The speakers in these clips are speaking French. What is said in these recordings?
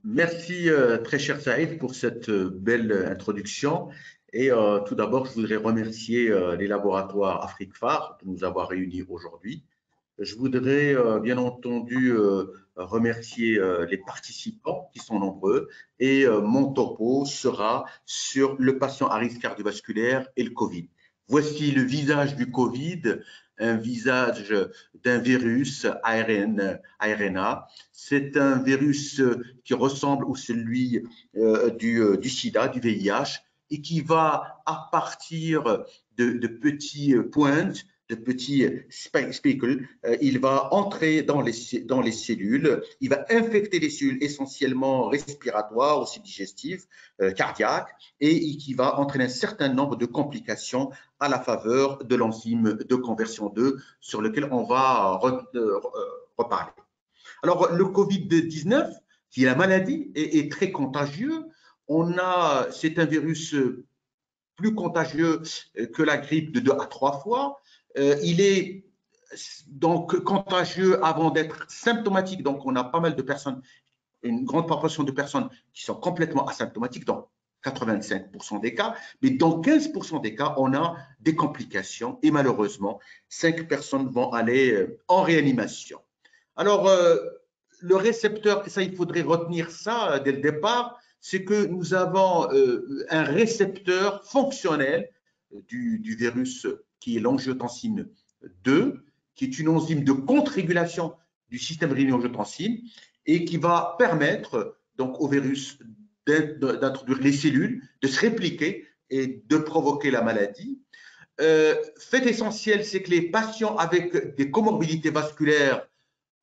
Merci, très cher Saïd, pour cette belle introduction. Tout d'abord, je voudrais remercier les laboratoires Afrique Phare de nous avoir réunis aujourd'hui. Je voudrais bien entendu remercier les participants qui sont nombreux et mon topo sera sur le patient à risque cardiovasculaire et le Covid. Voici le visage du Covid, un visage d'un virus ARNA. C'est un virus qui ressemble à celui du sida, du VIH, et qui va, à partir de petits pointes, de petits speckles, il va entrer dans les cellules, il va infecter les cellules essentiellement respiratoires, aussi digestives, cardiaques, et qui va entraîner un certain nombre de complications à la faveur de l'enzyme de conversion 2 sur lequel on va reparler. Alors, le Covid-19, qui est la maladie, est très contagieux. C'est un virus plus contagieux que la grippe de 2 à 3 fois. Il est donc contagieux avant d'être symptomatique. Donc, on a pas mal de personnes, une grande proportion de personnes qui sont complètement asymptomatiques, dans 85% des cas, mais dans 15% des cas, on a des complications et malheureusement, 5 personnes vont aller en réanimation. Alors, le récepteur, ça, il faudrait retenir ça dès le départ, c'est que nous avons un récepteur fonctionnel du virus qui est l'angiotensine 2, qui est une enzyme de contre-régulation du système rénine-angiotensine et qui va permettre donc au virus d'introduire les cellules, de se répliquer et de provoquer la maladie. Fait essentiel, c'est que les patients avec des comorbidités vasculaires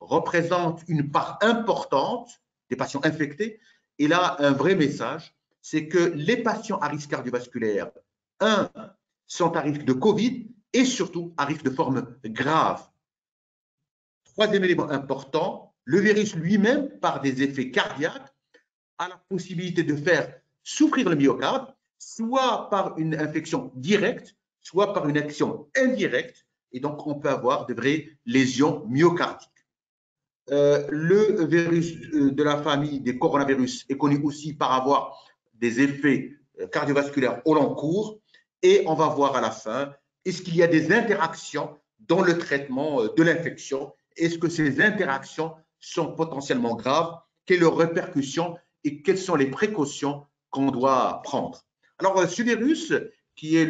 représentent une part importante des patients infectés. Et là, un vrai message, c'est que les patients à risque cardiovasculaire, un, sont à risque de Covid et surtout à risque de formes graves. Troisième élément important, le virus lui-même, par des effets cardiaques, a la possibilité de faire souffrir le myocarde, soit par une infection directe, soit par une action indirecte, et donc on peut avoir de vraies lésions myocardiques. Le virus de la famille des coronavirus est connu aussi par avoir des effets cardiovasculaires au long cours, et on va voir à la fin, est-ce qu'il y a des interactions dans le traitement de l'infection? Est-ce que ces interactions sont potentiellement graves? Quelles répercussions et quelles sont les précautions qu'on doit prendre? Alors, ce virus, qui est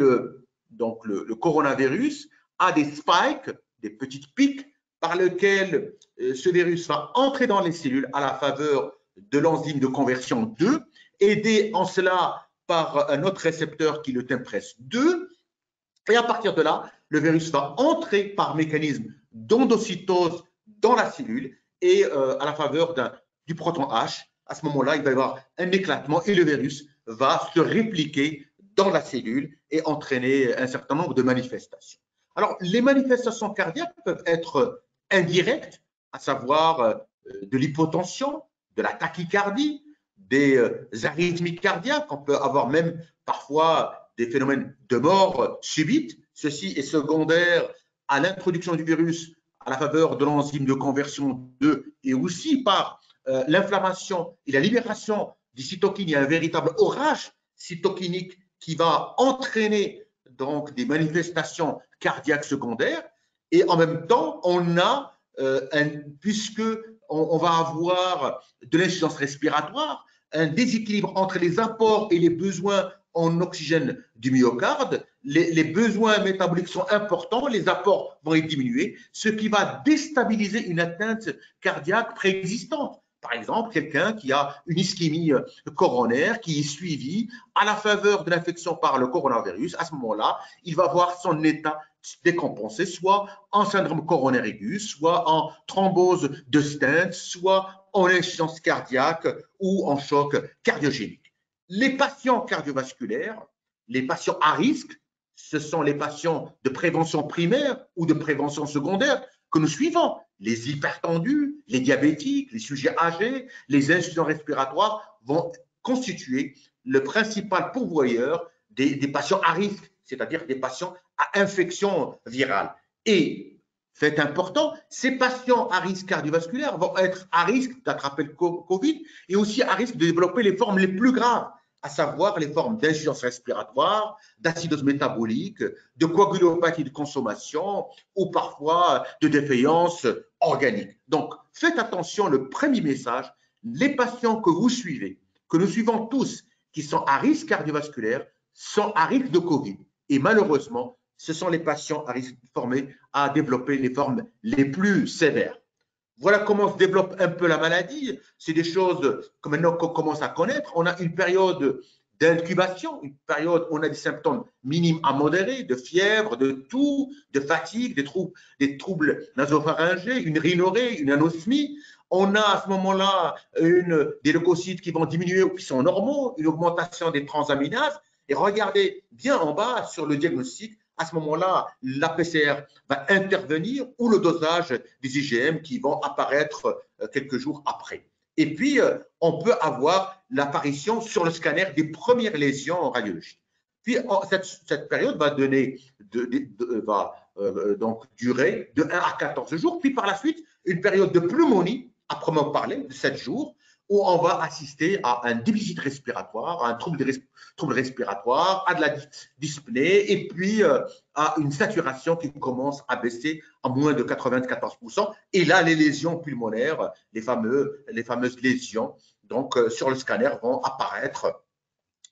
donc le coronavirus, a des spikes, des petites pics, par lesquelles ce virus va entrer dans les cellules à la faveur de l'enzyme de conversion 2, aidé en cela par un autre récepteur qui est le TMPRSS 2. Et à partir de là, le virus va entrer par mécanisme d'endocytose dans la cellule et à la faveur du proton H. À ce moment-là, il va y avoir un éclatement et le virus va se répliquer dans la cellule et entraîner un certain nombre de manifestations. Alors, les manifestations cardiaques peuvent être indirectes, à savoir de l'hypotension, de la tachycardie, des arythmies cardiaques. On peut avoir même parfois des phénomènes de mort subite. Ceci est secondaire à l'introduction du virus à la faveur de l'enzyme de conversion 2 et aussi par l'inflammation et la libération des cytokines. Il y a un véritable orage cytokinique qui va entraîner donc des manifestations cardiaques secondaires. Et en même temps, puisque on va avoir de l'insuffisance respiratoire, un déséquilibre entre les apports et les besoins en oxygène du myocarde, les besoins métaboliques sont importants, les apports vont être diminués, ce qui va déstabiliser une atteinte cardiaque préexistante. Par exemple, quelqu'un qui a une ischémie coronaire qui est suivie à la faveur de l'infection par le coronavirus, à ce moment-là, il va voir son état décompensé, soit en syndrome coronaire aigu, soit en thrombose de stent, soit en insuffisance cardiaque ou en choc cardiogénique. Les patients cardiovasculaires, les patients à risque, ce sont les patients de prévention primaire ou de prévention secondaire que nous suivons. Les hypertendus, les diabétiques, les sujets âgés, les insuffisants respiratoires vont constituer le principal pourvoyeur des patients à risque, c'est-à-dire des patients à infection virale. Et Fait important, ces patients à risque cardiovasculaire vont être à risque d'attraper le Covid et aussi à risque de développer les formes les plus graves, à savoir les formes d'insuffisance respiratoire, d'acidose métabolique, de coagulopathie de consommation ou parfois de défaillance organique. Donc, faites attention, le premier message, les patients que vous suivez, que nous suivons tous, qui sont à risque cardiovasculaire, sont à risque de Covid. Et malheureusement, ce sont les patients à risque formés à développer les formes les plus sévères. Voilà comment se développe un peu la maladie. C'est des choses que maintenant qu'on commence à connaître. On a une période d'incubation, une période où on a des symptômes minimes à modérés, de fièvre, de toux, de fatigue, des troubles nasopharyngés, une rhinorrhée, une anosmie. On a à ce moment-là des leucocytes qui vont diminuer ou qui sont normaux, une augmentation des transaminases. Et regardez bien en bas sur le diagnostic, à ce moment-là, la PCR va intervenir ou le dosage des IgM qui vont apparaître quelques jours après. Et puis, on peut avoir l'apparition sur le scanner des premières lésions radiologiques. Puis, cette période va donc durer de 1 à 14 jours. Puis, par la suite, une période de pneumonie, à proprement parler, de 7 jours, où on va assister à un déficit respiratoire, à un trouble respiratoire, à de la dyspnée et puis à une saturation qui commence à baisser à moins de 94%. Et là, les lésions pulmonaires, les fameuses lésions donc, sur le scanner vont apparaître.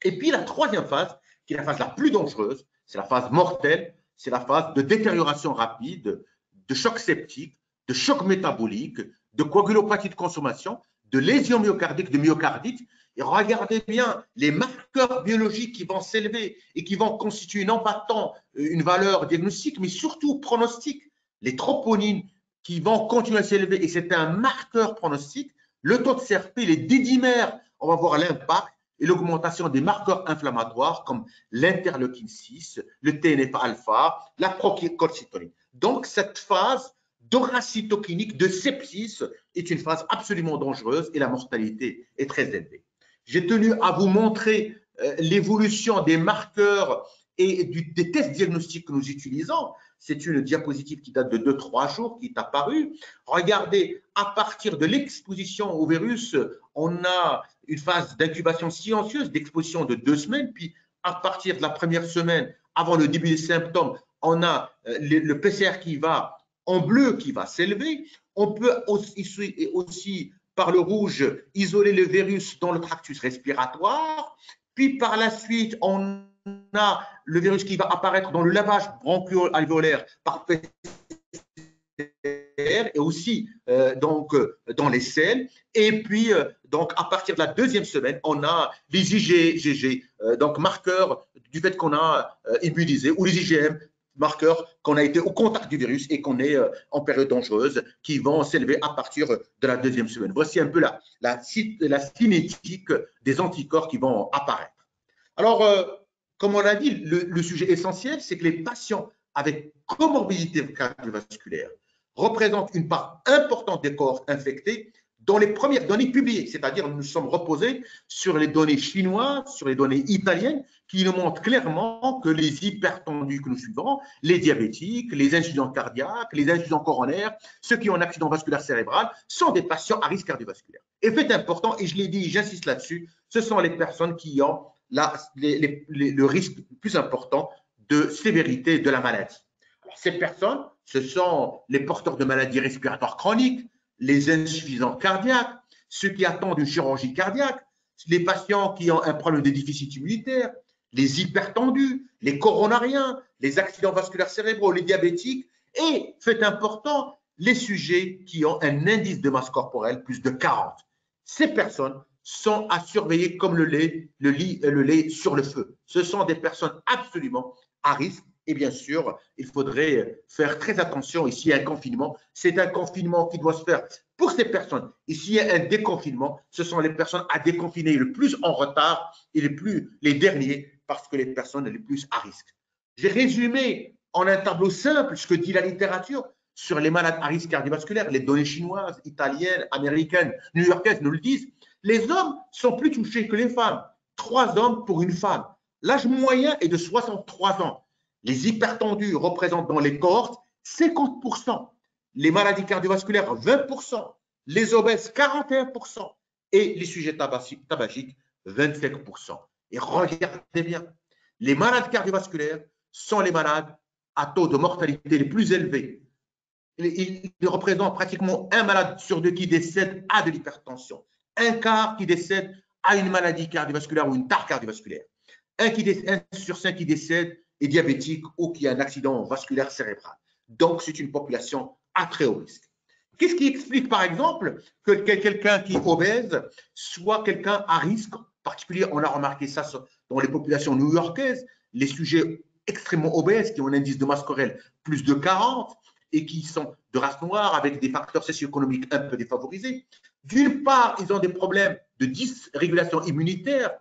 Et puis la troisième phase, qui est la phase la plus dangereuse, c'est la phase mortelle, c'est la phase de détérioration rapide, de choc septique, de choc métabolique, de coagulopathie de consommation, de lésions myocardiques, de myocardite. Et regardez bien les marqueurs biologiques qui vont s'élever et qui vont constituer non pas tant une valeur diagnostique, mais surtout pronostique. Les troponines qui vont continuer à s'élever et c'est un marqueur pronostique. Le taux de CRP, les dédimères, on va voir l'impact et l'augmentation des marqueurs inflammatoires comme l'interleukine 6, le TNF-alpha, la procalcitonin. Donc, cette phase d'horacytokinique, de sepsis, est une phase absolument dangereuse et la mortalité est très élevée. J'ai tenu à vous montrer l'évolution des marqueurs et des tests diagnostiques que nous utilisons. C'est une diapositive qui date de 2-3 jours, qui est apparue. Regardez, à partir de l'exposition au virus, on a une phase d'incubation silencieuse, d'exposition de 2 semaines, puis à partir de la première semaine, avant le début des symptômes, on a le PCR qui va en bleu qui va s'élever. On peut aussi, par le rouge, isoler le virus dans le tractus respiratoire. Puis par la suite, on a le virus qui va apparaître dans le lavage broncho-alvéolaire par PCR et aussi donc, dans les selles. Et puis, donc, à partir de la deuxième semaine, on a les IgG, donc marqueurs du fait qu'on a immunisé, ou les IgM, marqueurs qu'on a été au contact du virus et qu'on est en période dangereuse, qui vont s'élever à partir de la deuxième semaine. Voici un peu la cinétique des anticorps qui vont apparaître. Alors, comme on l'a dit, le sujet essentiel, c'est que les patients avec comorbidité cardiovasculaire représentent une part importante des cohortes infectées dans les premières données publiées, c'est-à-dire nous sommes reposés sur les données chinoises, sur les données italiennes, qui nous montrent clairement que les hypertendus que nous suivons, les diabétiques, les insuffisants cardiaques, les insuffisants coronaires, ceux qui ont un accident vasculaire cérébral, sont des patients à risque cardiovasculaire. Et fait important, et je l'ai dit, j'insiste là-dessus, ce sont les personnes qui ont le risque le plus important de sévérité de la maladie. Alors, ces personnes, ce sont les porteurs de maladies respiratoires chroniques, les insuffisants cardiaques, ceux qui attendent une chirurgie cardiaque, les patients qui ont un problème de déficit immunitaire, les hypertendus, les coronariens, les accidents vasculaires cérébraux, les diabétiques et, fait important, les sujets qui ont un indice de masse corporelle plus de 40. Ces personnes sont à surveiller comme le lait sur le feu. Ce sont des personnes absolument à risque. Et bien sûr, il faudrait faire très attention. Ici, il y a un confinement. C'est un confinement qui doit se faire pour ces personnes. Ici, il y a un déconfinement. Ce sont les personnes à déconfiner le plus en retard et les derniers parce que les personnes les plus à risque. J'ai résumé en un tableau simple ce que dit la littérature sur les malades à risque cardiovasculaire. Les données chinoises, italiennes, américaines, new-yorkaises nous le disent. Les hommes sont plus touchés que les femmes. 3 hommes pour une femme. L'âge moyen est de 63 ans. Les hypertendus représentent dans les cohortes 50%. les maladies cardiovasculaires 20%, les obèses 41% et les sujets tabagiques 25%. Et regardez bien, les malades cardiovasculaires sont les malades à taux de mortalité les plus élevés. Ils représentent pratiquement un malade sur deux qui décède à de l'hypertension, un quart qui décède à une maladie cardiovasculaire ou une tare cardiovasculaire, un sur cinq qui décède est diabétique ou qui a un accident vasculaire cérébral. Donc, c'est une population à très haut risque. Qu'est-ce qui explique, par exemple, que quelqu'un qui est obèse soit quelqu'un à risque particulier? On a remarqué ça dans les populations new-yorkaises, les sujets extrêmement obèses qui ont un indice de masse corporelle plus de 40 et qui sont de race noire avec des facteurs socio-économiques un peu défavorisés. D'une part, ils ont des problèmes de dysrégulation immunitaire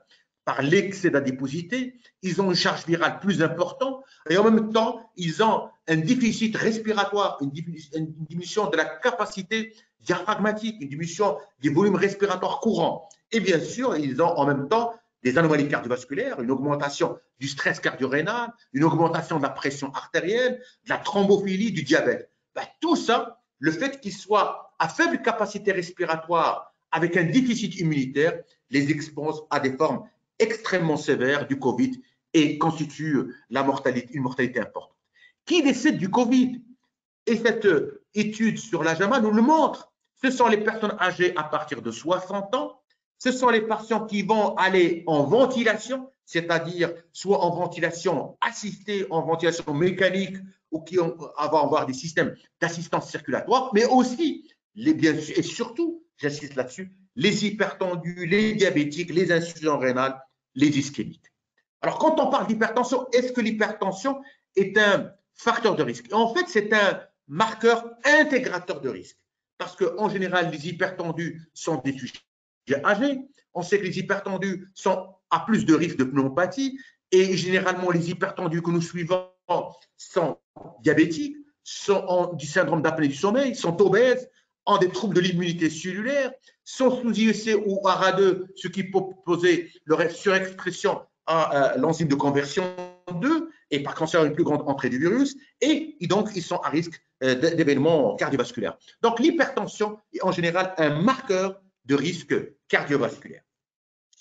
par l'excès d'adéposité, ils ont une charge virale plus importante et en même temps, ils ont un déficit respiratoire, une diminution de la capacité diaphragmatique, une diminution des volumes respiratoires courants. Et bien sûr, ils ont en même temps des anomalies cardiovasculaires, une augmentation du stress cardio-rénal, une augmentation de la pression artérielle, de la thrombophilie, du diabète. Ben, tout ça, le fait qu'ils soient à faible capacité respiratoire avec un déficit immunitaire, les expose à des formes extrêmement sévères du Covid et constitue une mortalité importante. Qui décède du Covid? Et cette étude sur la JAMA nous le montre. Ce sont les personnes âgées à partir de 60 ans, ce sont les patients qui vont aller en ventilation, c'est-à-dire soit en ventilation assistée, en ventilation mécanique, ou qui vont avoir des systèmes d'assistance circulatoire, mais aussi, et surtout, j'insiste là-dessus, les hypertendus, les diabétiques, les insuffisants rénales, les ischémiques. Alors, quand on parle d'hypertension, est-ce que l'hypertension est un facteur de risque? En fait, c'est un marqueur intégrateur de risque. Parce qu'en général, les hypertendus sont des sujets âgés. On sait que les hypertendus sont à plus de risque de pneumopathie. Et généralement, les hypertendus que nous suivons sont diabétiques, ont du syndrome d'apnée du sommeil, sont obèses, ont des troubles de l'immunité cellulaire, sont sous IEC ou ARA2, ce qui peut poser leur surexpression à l'enzyme de conversion 2 et par conséquent une plus grande entrée du virus, et donc ils sont à risque d'événements cardiovasculaires. Donc l'hypertension est en général un marqueur de risque cardiovasculaire.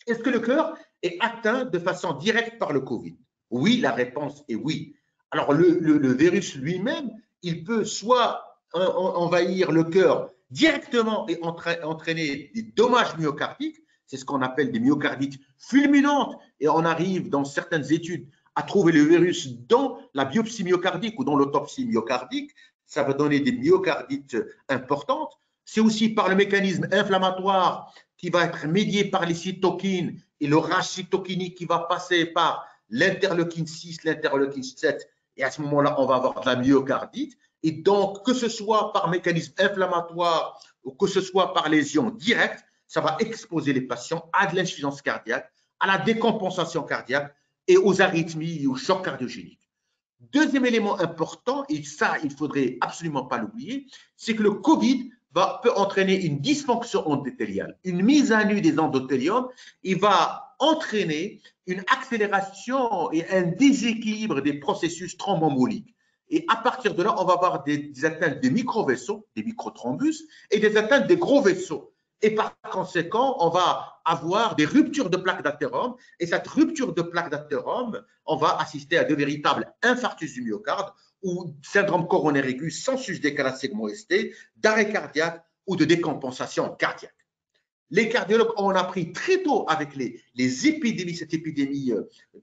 Est-ce que le cœur est atteint de façon directe par le Covid? Oui, la réponse est oui. Alors le virus lui-même, il peut soit envahir le cœur directement et entraîner des dommages myocardiques, c'est ce qu'on appelle des myocardites fulminantes, et on arrive dans certaines études à trouver le virus dans la biopsie myocardique ou dans l'autopsie myocardique, ça va donner des myocardites importantes. C'est aussi par le mécanisme inflammatoire qui va être médié par les cytokines et le rage cytokinique qui va passer par l'interleukine 6, l'interleukine 7, et à ce moment-là, on va avoir de la myocardite. Et donc, que ce soit par mécanisme inflammatoire ou que ce soit par lésion directe, ça va exposer les patients à de l'insuffisance cardiaque, à la décompensation cardiaque et aux arythmies et aux chocs cardiogéniques. Deuxième élément important, et ça, il ne faudrait absolument pas l'oublier, c'est que le Covid peut entraîner une dysfonction endothéliale, une mise à nu des endothéliums. Il va entraîner une accélération et un déséquilibre des processus thrombomoliques. Et à partir de là, on va avoir des atteintes des micro-vaisseaux, des microthrombus, et des atteintes des gros vaisseaux. Et par conséquent, on va avoir des ruptures de plaques d'athérome. Et cette rupture de plaques d'athérome, on va assister à de véritables infarctus du myocarde ou syndrome coronaire aigu sans sus décalage segment-ST, d'arrêt cardiaque ou de décompensation cardiaque. Les cardiologues ont appris très tôt avec les épidémies, cette épidémie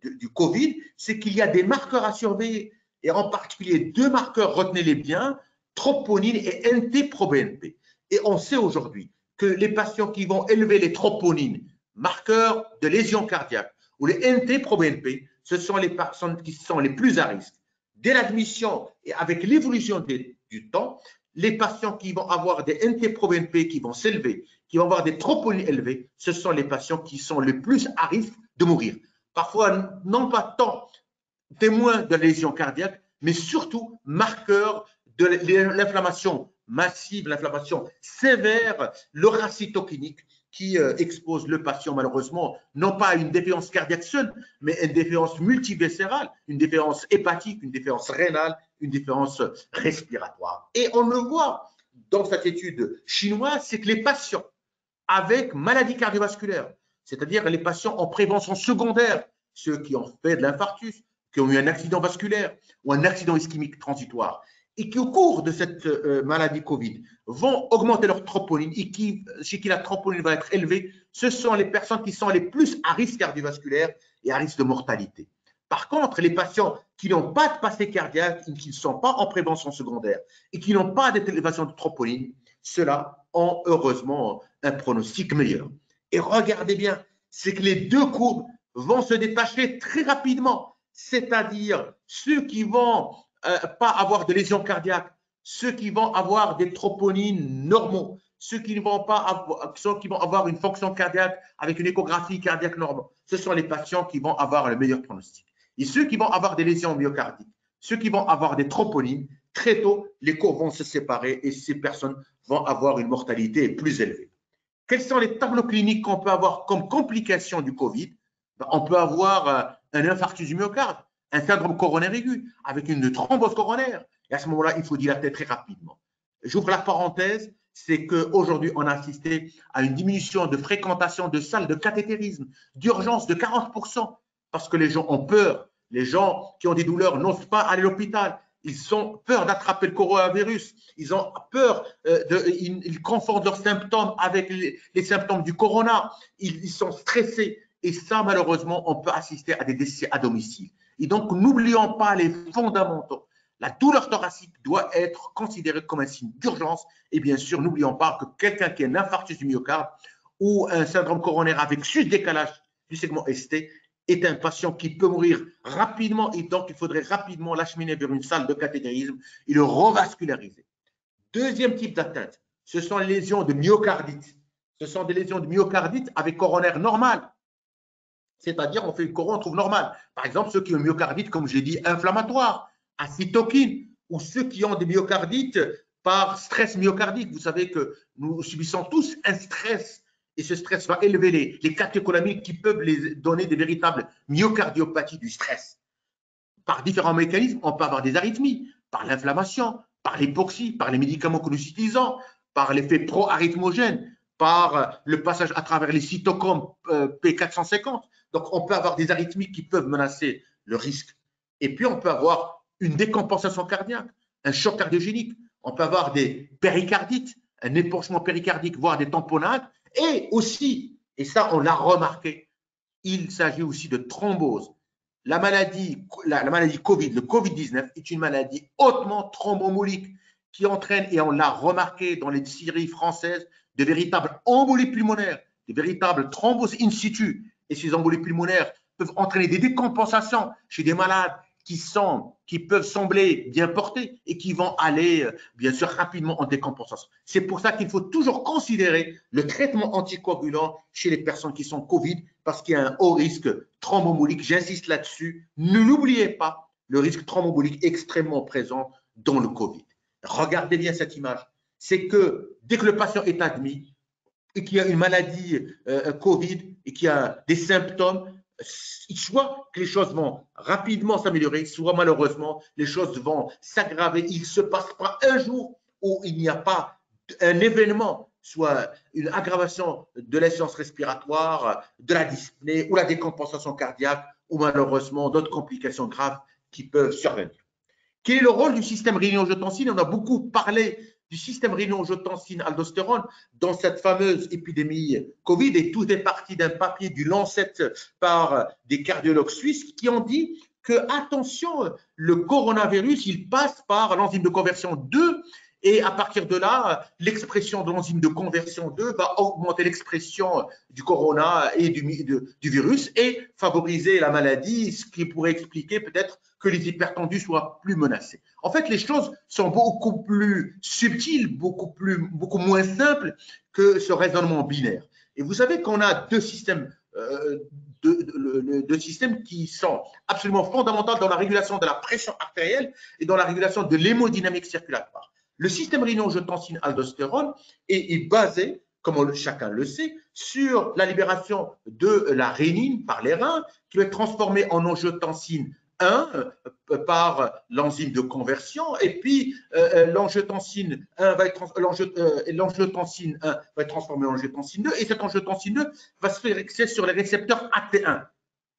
du Covid, c'est qu'il y a des marqueurs à surveiller. Et en particulier deux marqueurs, retenez-les bien, troponine et NT-proBNP. Et on sait aujourd'hui que les patients qui vont élever les troponines, marqueurs de lésion cardiaque, ou les NT-proBNP, ce sont les personnes qui sont les plus à risque. Dès l'admission et avec l'évolution du temps, les patients qui vont avoir des NT-proBNP qui vont s'élever, qui vont avoir des troponines élevées, ce sont les patients qui sont les plus à risque de mourir. Parfois, non pas tant témoins de lésions cardiaques, mais surtout marqueurs de l'inflammation massive, l'inflammation sévère, l'aura cytokinique qui expose le patient malheureusement, non pas à une défaillance cardiaque seule, mais à une défaillance multiviscérale, une défaillance hépatique, une défaillance rénale, une différence respiratoire. Et on le voit dans cette étude chinoise, c'est que les patients avec maladie cardiovasculaire, c'est-à-dire les patients en prévention secondaire, ceux qui ont fait de l'infarctus, qui ont eu un accident vasculaire ou un accident ischémique transitoire, et qui, au cours de cette maladie Covid, vont augmenter leur troponine et chez qui la troponine va être élevée, ce sont les personnes qui sont les plus à risque cardiovasculaire et à risque de mortalité. Par contre, les patients qui n'ont pas de passé cardiaque, qui ne sont pas en prévention secondaire et qui n'ont pas d'élévation de troponine, ceux-là ont heureusement un pronostic meilleur. Et regardez bien, c'est que les deux courbes vont se détacher très rapidement, c'est-à-dire ceux qui vont pas avoir de lésions cardiaques, ceux qui vont avoir des troponines normaux, ceux qui vont avoir une fonction cardiaque avec une échographie cardiaque normale, ce sont les patients qui vont avoir le meilleur pronostic. Et ceux qui vont avoir des lésions myocardiques, ceux qui vont avoir des troponines, très tôt, les courbes vont se séparer et ces personnes vont avoir une mortalité plus élevée. Quels sont les tableaux cliniques qu'on peut avoir comme complications du Covid? On peut avoir un infarctus du myocarde, un syndrome coronaire aigu, avec une thrombose coronaire. Et à ce moment-là, il faut dilater très rapidement. J'ouvre la parenthèse, c'est qu'aujourd'hui, on a assisté à une diminution de fréquentation de salles de cathétérisme, d'urgence de 40%, parce que les gens ont peur. Les gens qui ont des douleurs n'osent pas aller à l'hôpital. Ils ont peur d'attraper le coronavirus. Ils ont peur, ils confondent leurs symptômes avec les symptômes du corona. Ils sont stressés. Et ça, malheureusement, on peut assister à des décès à domicile. Et donc, n'oublions pas les fondamentaux. La douleur thoracique doit être considérée comme un signe d'urgence. Et bien sûr, n'oublions pas que quelqu'un qui a un infarctus du myocarde ou un syndrome coronaire avec sus-décalage du segment ST est un patient qui peut mourir rapidement et donc il faudrait rapidement l'acheminer vers une salle de cathétérisme et le revasculariser. Deuxième type d'atteinte, ce sont les lésions de myocardite. Ce sont des lésions de myocardite avec coronaire normal. C'est-à-dire, on fait une coro, on trouve normal. Par exemple, ceux qui ont une myocardite, comme j'ai dit, inflammatoire, à cytokine, ou ceux qui ont des myocardites par stress myocardique. Vous savez que nous subissons tous un stress et ce stress va élever les catécholamines qui peuvent les donner des véritables myocardiopathies du stress. Par différents mécanismes, on peut avoir des arythmies, par l'inflammation, par l'hypoxie, par les médicaments que nous utilisons, par l'effet pro-arythmogène, par le passage à travers les cytochromes P450. Donc, on peut avoir des arythmies qui peuvent menacer le risque. Et puis, on peut avoir une décompensation cardiaque, un choc cardiogénique. On peut avoir des péricardites, un épanchement péricardique, voire des tamponnades. Et aussi, et ça, on l'a remarqué, il s'agit aussi de thrombose. La maladie Covid, le Covid-19, est une maladie hautement thrombomolique qui entraîne, et on l'a remarqué dans les séries françaises, de véritables embolies pulmonaires, de véritables thromboses in situ. Et ces embolies pulmonaires peuvent entraîner des décompensations chez des malades qui peuvent sembler bien portés et qui vont aller, bien sûr, rapidement en décompensation. C'est pour ça qu'il faut toujours considérer le traitement anticoagulant chez les personnes qui sont Covid parce qu'il y a un haut risque thrombomolique. J'insiste là-dessus. Ne l'oubliez pas, le risque thrombomolique est extrêmement présent dans le Covid. Regardez bien cette image. C'est que dès que le patient est admis et qu'il y a une maladie Covid et qu'il y a des symptômes, soit que les choses vont rapidement s'améliorer, soit malheureusement les choses vont s'aggraver. Il ne se passe pas un jour où il n'y a pas un événement, soit une aggravation de l'insuffisance respiratoire, de la dyspnée ou la décompensation cardiaque, ou malheureusement d'autres complications graves qui peuvent survenir. Quel est le rôle du système rénine-angiotensine? On a beaucoup parlé du système rénine-angiotensine-aldostérone dans cette fameuse épidémie Covid et tout est parti d'un papier du Lancet par des cardiologues suisses qui ont dit que, attention, le coronavirus, il passe par l'enzyme de conversion 2 et à partir de là, l'expression de l'enzyme de conversion 2 va augmenter l'expression du corona et du virus et favoriser la maladie, ce qui pourrait expliquer peut-être que les hypertendus soient plus menacés. En fait, les choses sont beaucoup plus subtiles, beaucoup moins simples que ce raisonnement binaire. Et vous savez qu'on a deux systèmes qui sont absolument fondamentaux dans la régulation de la pression artérielle et dans la régulation de l'hémodynamique circulatoire. Le système rénine-angiotensine-aldostérone est basé, comme chacun le sait, sur la libération de la rénine par les reins qui va être transformée en angiotensine 1 par l'enzyme de conversion, et puis l'angiotensine 1 va être l'angiotensine 1 va être transformé en angiotensine 2, et cette angiotensine 2 va se faire fixer sur les récepteurs AT1.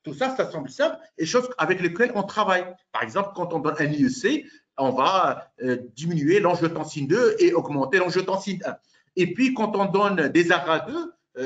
Tout ça, ça semble simple, et choses avec lesquelles on travaille. Par exemple, quand on donne un IEC, on va diminuer l'angiotensine 2 et augmenter l'angiotensine 1. Et puis, quand on donne des ARA2,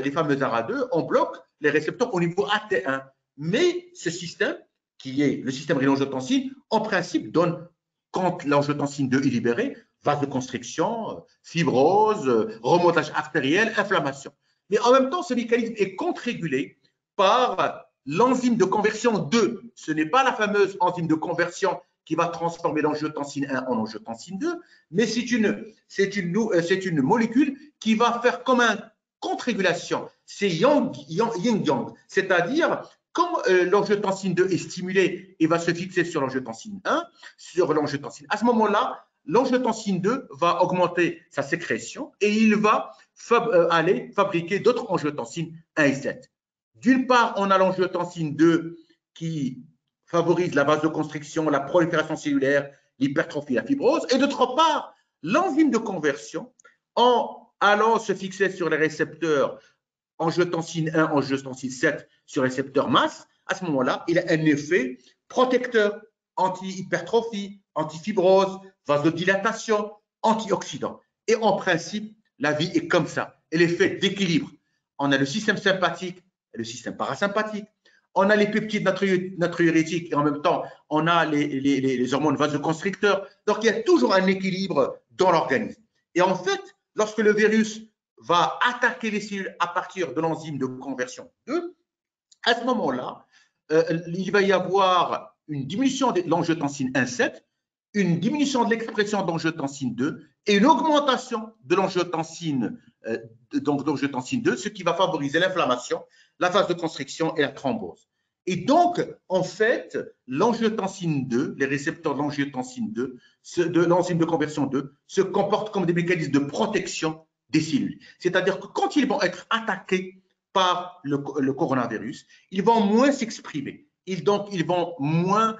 les fameux ARA2, on bloque les récepteurs au niveau AT1. Mais ce système, qui est le système rénine-angiotensine, en principe donne, quand l'angiotensine 2 est libérée, vasoconstriction, fibrose, remontage artériel, inflammation. Mais en même temps, ce mécanisme est contre-régulé par l'enzyme de conversion 2. Ce n'est pas la fameuse enzyme de conversion qui va transformer l'angiotensine 1 en angiotensine 2, mais c'est une molécule qui va faire comme une contre-régulation. C'est yin-yang, c'est-à-dire quand l'angiotensine 2 est stimulée et va se fixer sur l'angiotensine 1, sur l'angiotensine, à ce moment-là, l'angiotensine 2 va augmenter sa sécrétion et il va aller fabriquer d'autres angiotensines 1 et 7. D'une part, on a l'angiotensine 2 qui favorise la vasoconstriction, la prolifération cellulaire, l'hypertrophie, la fibrose. Et d'autre part, l'enzyme de conversion, en allant se fixer sur les récepteurs angiotensine 1, angiotensine 7 sur les récepteurs masse, à ce moment-là, il a un effet protecteur, anti-hypertrophie, anti-fibrose, vasodilatation, antioxydant. Et en principe, la vie est comme ça. Elle est faite d'équilibre. On a le système sympathique et le système parasympathique. On a les peptides natriurétiques et en même temps, on a les hormones vasoconstricteurs. Donc, il y a toujours un équilibre dans l'organisme. Et en fait, lorsque le virus va attaquer les cellules à partir de l'enzyme de conversion 2, à ce moment-là, il va y avoir une diminution de l'angiotensine 1,7, une diminution de l'expression d'angiotensine 2 et une augmentation de l'angiotensine 2, ce qui va favoriser l'inflammation, la phase de constriction et la thrombose. Et donc, en fait, l'angiotensine 2, les récepteurs de l'angiotensine 2, de l'enzyme de conversion 2, se comportent comme des mécanismes de protection des cellules. C'est-à-dire que quand ils vont être attaqués par le coronavirus, ils vont moins s'exprimer. Donc, ils vont moins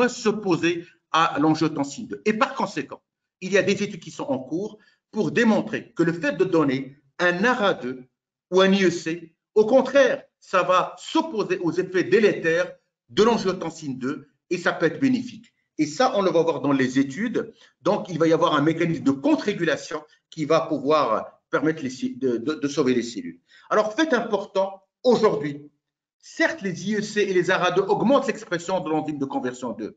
s'opposer à l'angiotensine 2. Et par conséquent, il y a des études qui sont en cours pour démontrer que le fait de donner un ARA2 ou un IEC, au contraire, ça va s'opposer aux effets délétères de l'angiotensine 2 et ça peut être bénéfique. Et ça, on le va voir dans les études. Donc, il va y avoir un mécanisme de contre-régulation qui va pouvoir permettre de sauver les cellules. Alors, fait important, aujourd'hui, certes, les IEC et les ARA2 augmentent l'expression de l'enzyme de conversion 2.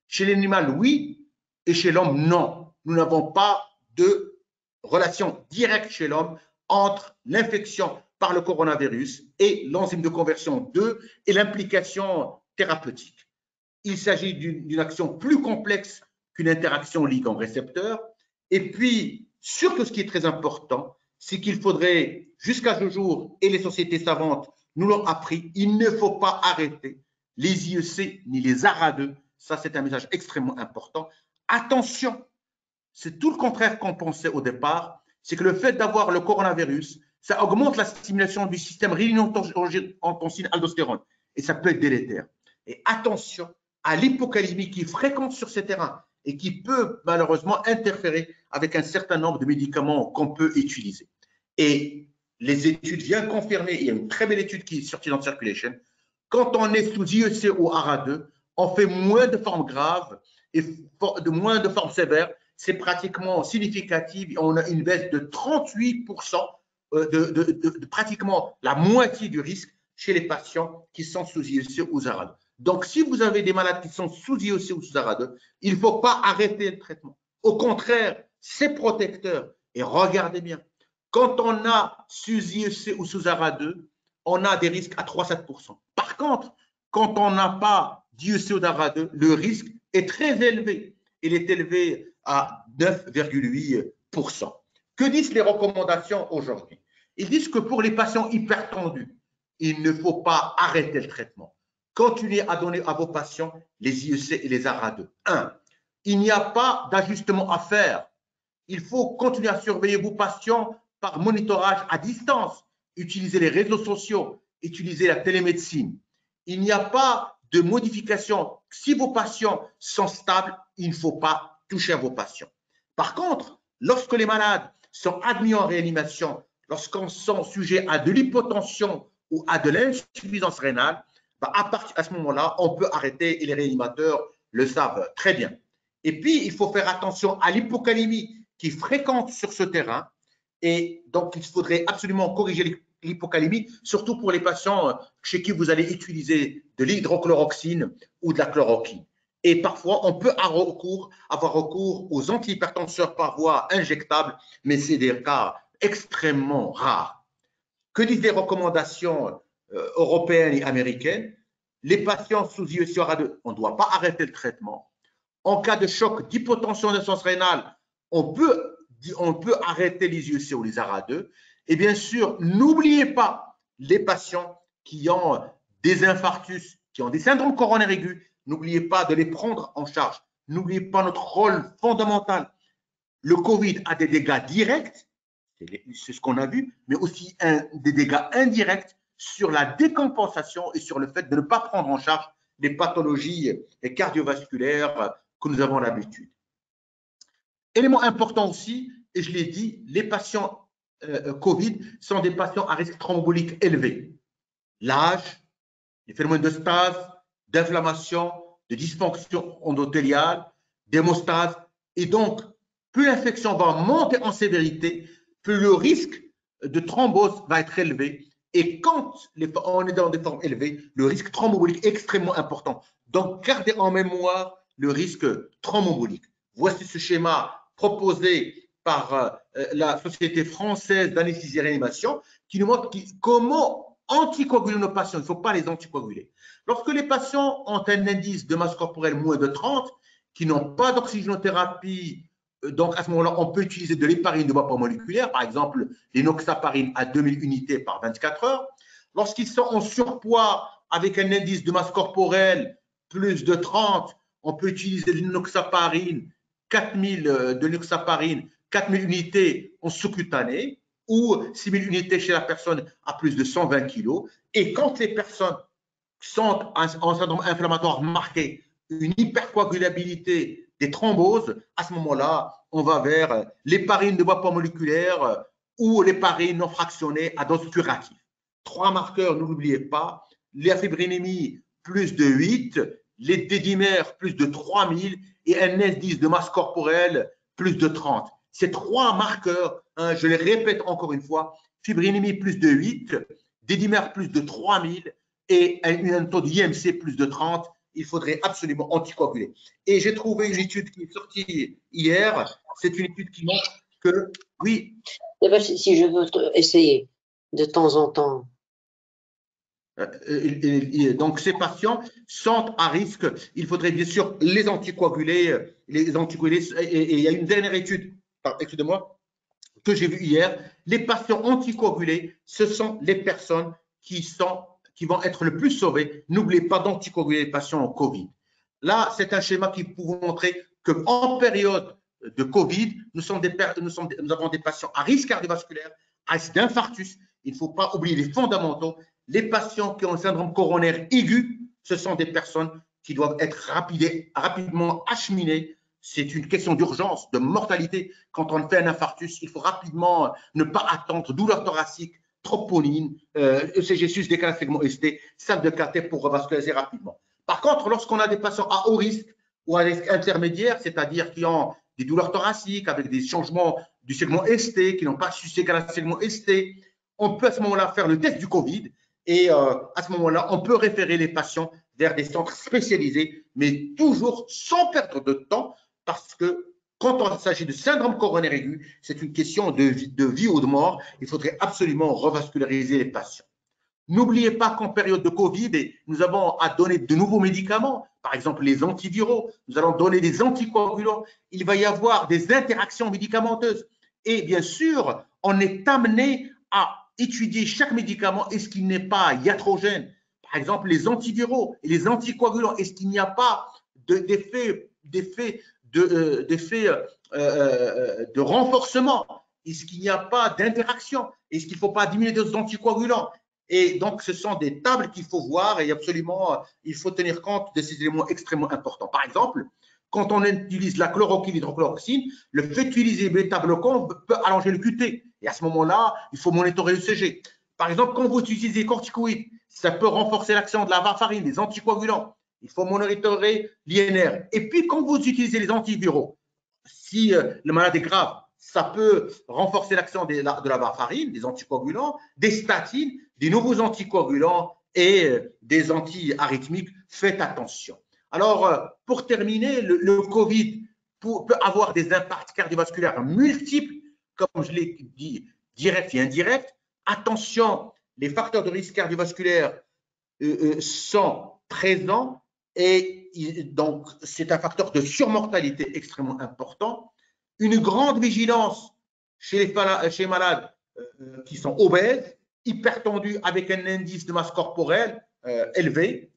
Chez l'animal, oui, et chez l'homme, non. Nous n'avons pas de relation directe chez l'homme entre l'infection par le coronavirus et l'enzyme de conversion 2 et l'implication thérapeutique. Il s'agit d'une action plus complexe qu'une interaction ligand-récepteur. Et puis, surtout ce qui est très important, c'est qu'il faudrait, jusqu'à ce jour, et les sociétés savantes nous l'ont appris, il ne faut pas arrêter les IEC ni les ARA2. Ça, c'est un message extrêmement important. Attention, c'est tout le contraire qu'on pensait au départ, c'est que le fait d'avoir le coronavirus, ça augmente la stimulation du système rénine-angiotensin-aldostérone et ça peut être délétère. Et attention à l'hypocalémie qui est fréquente sur ces terrains et qui peut malheureusement interférer avec un certain nombre de médicaments qu'on peut utiliser. Et les études viennent confirmer, il y a une très belle étude qui est sortie dans Circulation, quand on est sous IEC ou ARA2, on fait moins de formes graves et moins de formes sévères. C'est pratiquement significatif. On a une baisse de 38%, de pratiquement la moitié du risque chez les patients qui sont sous IEC ou ARA2. Donc, si vous avez des malades qui sont sous IEC ou sous ARA2, il ne faut pas arrêter le traitement. Au contraire, c'est protecteur. Et regardez bien, quand on a sous IEC ou sous ARA2, on a des risques à 3-7%. Par contre, quand on n'a pas d'IEC ou d'ARA2, le risque est très élevé. Il est élevé à 9,8%. Que disent les recommandations aujourd'hui? Ils disent que pour les patients hypertendus, il ne faut pas arrêter le traitement. Continuez à donner à vos patients les IEC et les ARA2. 1. Il n'y a pas d'ajustement à faire. Il faut continuer à surveiller vos patients par monitorage à distance. Utiliser les réseaux sociaux, utiliser la télémédecine. Il n'y a pas de modification. Si vos patients sont stables, il ne faut pas toucher à vos patients. Par contre, lorsque les malades sont admis en réanimation, lorsqu'on sont sujets à de l'hypotension ou à de l'insuffisance rénale, à ce moment-là, on peut arrêter et les réanimateurs le savent très bien. Et puis, il faut faire attention à l'hypocalémie qui est fréquente sur ce terrain. Et donc, il faudrait absolument corriger l'hypocalémie, surtout pour les patients chez qui vous allez utiliser de l'hydrochloroxine ou de la chloroquine. Et parfois, on peut avoir recours aux antihypertenseurs par voie injectable, mais c'est des cas extrêmement rares. Que disent les recommandations européennes et américaines? Les patients sous IECRA2, on ne doit pas arrêter le traitement. En cas de choc d'hypotension d'insuffisance rénale, on peut arrêter les IEC ou les ARA2. Et bien sûr, n'oubliez pas les patients qui ont des infarctus, qui ont des syndromes coronaires aigus, n'oubliez pas de les prendre en charge. N'oubliez pas notre rôle fondamental. Le Covid a des dégâts directs, c'est ce qu'on a vu, mais aussi des dégâts indirects sur la décompensation et sur le fait de ne pas prendre en charge les pathologies cardiovasculaires que nous avons l'habitude. Élément important aussi, et je l'ai dit, les patients Covid sont des patients à risque thrombolique élevé. L'âge, les phénomènes de stase, d'inflammation, de dysfonction endothéliale, d'hémostase. Et donc, plus l'infection va monter en sévérité, plus le risque de thrombose va être élevé. Et quand on est dans des formes élevées, le risque thrombolique est extrêmement important. Donc, gardez en mémoire le risque thrombolique. Voici ce schéma proposé par la Société française d'anesthésie et réanimation qui nous montre comment anticoaguler nos patients. Il ne faut pas les anticoaguler. Lorsque les patients ont un indice de masse corporelle moins de 30, qui n'ont pas d'oxygénothérapie, donc à ce moment-là, on peut utiliser de l'héparine de vapeur moléculaire, par exemple l'inoxaparine à 2000 unités par 24 heures. Lorsqu'ils sont en surpoids avec un indice de masse corporelle plus de 30, on peut utiliser de l'inoxaparine, 4000 unités en sous-cutané ou 6000 unités chez la personne à plus de 120 kg. Et quand les personnes sont en syndrome inflammatoire marqué, une hypercoagulabilité des thromboses, à ce moment-là, on va vers l'héparine de vapeur moléculaire ou l'héparine non fractionnée à dose curative. 3 marqueurs, ne l'oubliez pas, la fibrinémie plus de 8, les dédimères plus de 3000 et un indice de masse corporelle plus de 30. Ces 3 marqueurs, je les répète encore une fois, fibrinémie plus de 8, dédimères plus de 3000 et un taux d'IMC plus de 30, il faudrait absolument anticoaguler. Et j'ai trouvé une étude qui est sortie hier, c'est une étude qui montre que, oui. Si je veux essayer de temps en temps. Donc, ces patients sont à risque. Il faudrait bien sûr les anticoaguler. Et il y a une dernière étude, excusez-moi, que j'ai vue hier. Les patients anticoagulés, ce sont les personnes qui vont être le plus sauvées. N'oubliez pas d'anticoaguler les patients en Covid. Là, c'est un schéma qui peut vous montrer qu'en période de Covid, nous avons des patients à risque cardiovasculaire, à risque d'infarctus. Il ne faut pas oublier les fondamentaux. Les patients qui ont un syndrome coronaire aigu, ce sont des personnes qui doivent être rapidement acheminées. C'est une question d'urgence, de mortalité. Quand on fait un infarctus, il faut rapidement ne pas attendre douleur thoracique, troponine, ECG sus, décalage segment ST, salle de cathé pour revasculariser rapidement. Par contre, lorsqu'on a des patients à haut risque ou à risque intermédiaire, c'est-à-dire qui ont des douleurs thoraciques avec des changements du segment ST, qui n'ont pas sus, décalage segment ST, on peut à ce moment-là faire le test du Covid. Et à ce moment-là, on peut référer les patients vers des centres spécialisés, mais toujours sans perdre de temps, parce que quand il s'agit de syndrome coronaire aigu, c'est une question de vie ou de mort. Il faudrait absolument revasculariser les patients. N'oubliez pas qu'en période de Covid, nous avons à donner de nouveaux médicaments, par exemple les antiviraux, nous allons donner des anticoagulants. Il va y avoir des interactions médicamenteuses. Et bien sûr, on est amené à étudier chaque médicament, est-ce qu'il n'est pas iatrogène? Par exemple, les antiviraux et les anticoagulants, est-ce qu'il n'y a pas d'effet de renforcement? Est-ce qu'il n'y a pas d'interaction? Est-ce qu'il ne faut pas diminuer les anticoagulants? Et donc, ce sont des tables qu'il faut voir et absolument, il faut tenir compte de ces éléments extrêmement importants. Par exemple, quand on utilise la chloroquine, l'hydrochloroquine, le fait d'utiliser bêta-bloquant peut allonger le QT. Et à ce moment-là, il faut monitorer le CG. Par exemple, quand vous utilisez des corticoïdes, ça peut renforcer l'action de la varfarine, des anticoagulants. Il faut monitorer l'INR. Et puis, quand vous utilisez les antiviraux, si le malade est grave, ça peut renforcer l'action de la varfarine, des anticoagulants, des statines, des nouveaux anticoagulants et des antiarythmiques. Faites attention. Alors, pour terminer, le Covid peut avoir des impacts cardiovasculaires multiples, comme je l'ai dit, directs et indirects. Attention, les facteurs de risque cardiovasculaire sont présents et donc c'est un facteur de surmortalité extrêmement important. Une grande vigilance chez les malades qui sont obèses, hypertendus avec un indice de masse corporelle élevé.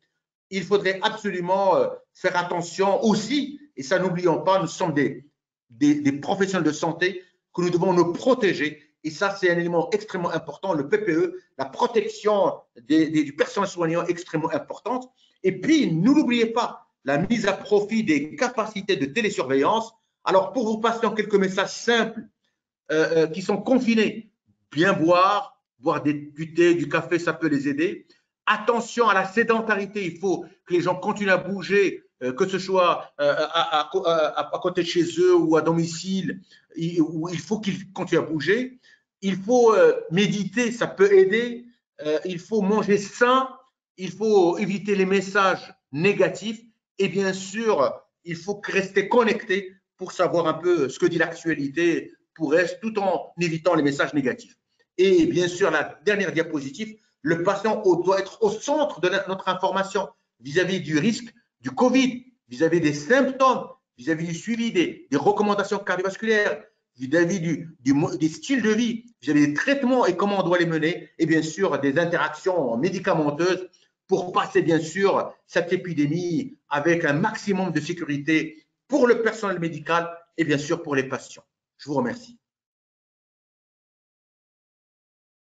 Il faudrait absolument faire attention aussi, et ça n'oublions pas, nous sommes des professionnels de santé que nous devons nous protéger. Et ça, c'est un élément extrêmement important, le PPE, la protection du personnel soignant extrêmement importante. Et puis, ne l'oubliez pas, la mise à profit des capacités de télésurveillance. Alors, pour vos patients, quelques messages simples qui sont confinés. Bien boire, boire du thé, du café, ça peut les aider. Attention à la sédentarité, il faut que les gens continuent à bouger, que ce soit à côté de chez eux ou à domicile, il faut qu'ils continuent à bouger. Il faut méditer, ça peut aider. Il faut manger sain, il faut éviter les messages négatifs et bien sûr, il faut rester connecté pour savoir un peu ce que dit l'actualité pour elle, tout en évitant les messages négatifs. Et bien sûr, la dernière diapositive, le patient doit être au centre de notre information vis-à-vis du risque du Covid, vis-à-vis des symptômes, vis-à-vis du suivi des recommandations cardiovasculaires, vis-à-vis des styles de vie, vis-à-vis des traitements et comment on doit les mener, et bien sûr des interactions médicamenteuses pour passer bien sûr cette épidémie avec un maximum de sécurité pour le personnel médical et bien sûr pour les patients. Je vous remercie.